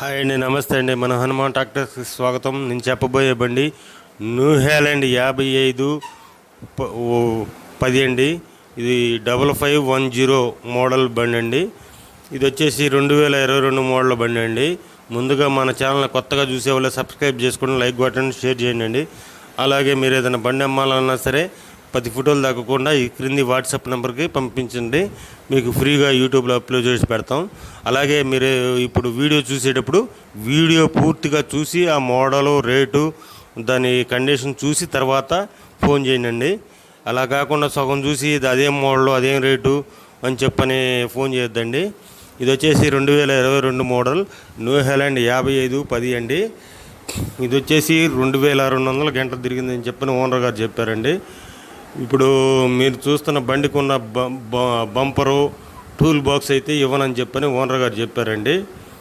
Hi అండి, నమస్తే అండి. మన హనుమాన్ ట్రాక్టర్స్కి స్వాగతం. నేను చెప్పబోయే బండి న్యూ హాలెండ్ 5510 అండి. ఇది 5510 మోడల్ బండి అండి. ఇది వచ్చేసి 2022 మోడల్ బండి అండి. ముందుగా మన ఛానల్ కొత్తగా చూసే వాళ్ళు సబ్స్క్రైబ్ చేసుకోండి, లైక్ కొట్టండి, షేర్ చేయండి. అలాగే మీరు ఏదైనా బండి అమ్మాలన్నా సరే 10 ఫోటోలు దాకకుండా ఈ క్రింది వాట్సాప్ నెంబర్కి పంపించండి. మీకు ఫ్రీగా యూట్యూబ్లో అప్లోడ్ చేసి పెడతాం. అలాగే మీరు ఇప్పుడు వీడియో చూసేటప్పుడు వీడియో పూర్తిగా చూసి ఆ మోడలు, రేటు, దాని కండిషన్ చూసి తర్వాత ఫోన్ చేయండి. అలా కాకుండా సగం చూసి ఇది అదేం మోడలు, అదేం రేటు అని చెప్పని ఫోన్ చేయొద్దండి. ఇది వచ్చేసి 2022 మోడల్ న్యూ హాలెండ్ 5510 అండి. ఇది వచ్చేసి 2200 గంటలు తిరిగిందని చెప్పని ఓనర్ గారు చెప్పారండి. ఇప్పుడు మీరు చూస్తున్న బండికి ఉన్న బంపరు, టూల్ బాక్స్ అయితే ఇవ్వనని చెప్పని ఓనర్ గారు చెప్పారండి.